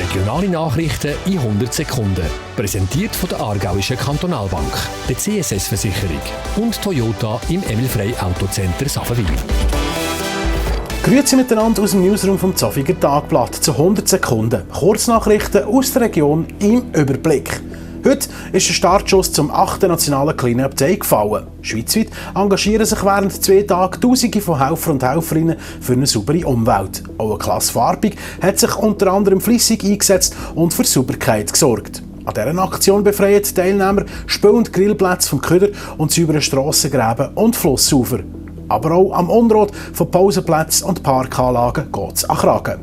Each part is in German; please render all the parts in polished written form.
Regionale Nachrichten in 100 Sekunden. Präsentiert von der Aargauischen Kantonalbank, der CSS-Versicherung und Toyota im Emil Frey Autocenter Safenwil. Grüezi miteinander aus dem Newsroom vom Zofiger Tagblatt zu 100 Sekunden. Kurznachrichten aus der Region im Überblick. Heute ist der Startschuss zum 8. nationalen Clean-Up Day gefallen. Schweizweit engagieren sich während 2 Tagen Tausende von Helfer und Helferinnen für eine saubere Umwelt. Auch eine Klasse Farbig hat sich unter anderem flüssig eingesetzt und für Sauberkeit gesorgt. An dieser Aktion befreien die Teilnehmer Spül- und Grillplätze vom Köder und säuberen Strassengräben und Flussufer. Aber auch am Unrat von Pausenplätzen und Parkanlagen geht es an Kragen.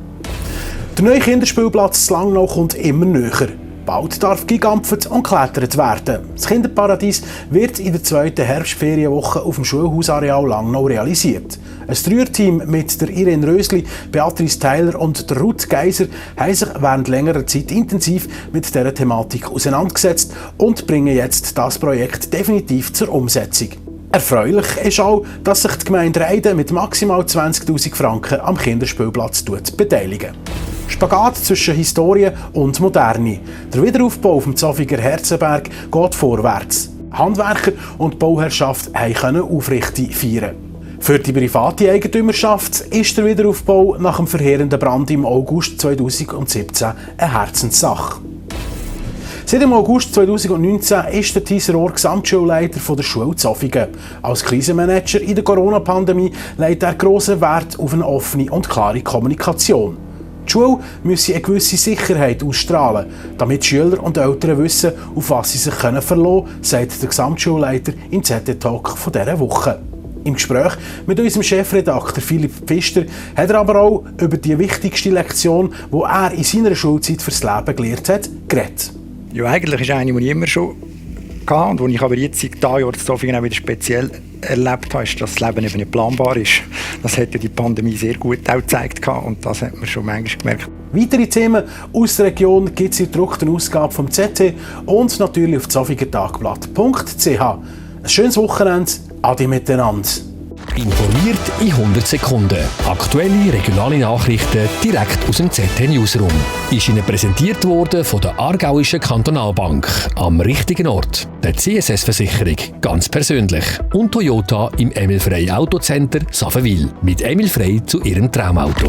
Der neue Kinderspielplatz in Langnau kommt immer näher. Bald darf gegampft und geklettert werden. Das Kinderparadies wird in der 2. Herbstferienwoche auf dem Schulhausareal Langnau realisiert. Ein Dreierteam mit der Irene Rösli, Beatrice Theiler und der Ruth Geiser haben sich während längerer Zeit intensiv mit dieser Thematik auseinandergesetzt und bringen jetzt das Projekt definitiv zur Umsetzung. Erfreulich ist auch, dass sich die Gemeinde Reiden mit maximal 20'000 Franken am Kinderspielplatz beteiligen. Spagat zwischen Historie und Moderne. Der Wiederaufbau auf dem Zofiger Herzenberg geht vorwärts. Handwerker und Bauherrschaft können aufrichtig feiern. Für die private Eigentümerschaft ist der Wiederaufbau nach dem verheerenden Brand im August 2017 eine Herzenssache. Seit dem August 2019 ist der Thieser Rohr Gesamtschulleiter der Schule Zofingen. Als Krisenmanager in der Corona-Pandemie legt er grossen Wert auf eine offene und klare Kommunikation. Die Schule müsse eine gewisse Sicherheit ausstrahlen, damit Schüler und Eltern wissen, auf was sie sich verlassen können, sagt der Gesamtschulleiter im ZD-Talk von dieser Woche. Im Gespräch mit unserem Chefredakteur Philipp Pfister hat er aber auch über die wichtigste Lektion, die er in seiner Schulzeit fürs Leben gelernt hat, geredet. Ja, eigentlich ist eine, die ich immer schon hatte und die ich aber jetzt seit Jahren in Zofingen auch wieder speziell erlebt habe, ist, dass das Leben eben nicht planbar ist. Das hat ja die Pandemie sehr gut auch gezeigt und das hat man schon manchmal gemerkt. Weitere Themen aus der Region gibt es in der gedruckten Ausgabe vom ZT und natürlich auf zofigertagblatt.ch. Ein schönes Wochenende, ade miteinander. Informiert in 100 Sekunden. Aktuelle regionale Nachrichten direkt aus dem ZT Newsroom. Ist Ihnen präsentiert worden von der Aargauischen Kantonalbank. Am richtigen Ort. Der CSS-Versicherung. Ganz persönlich. Und Toyota im Emil Frey Autocenter Safenwil. Mit Emil Frey zu Ihrem Traumauto.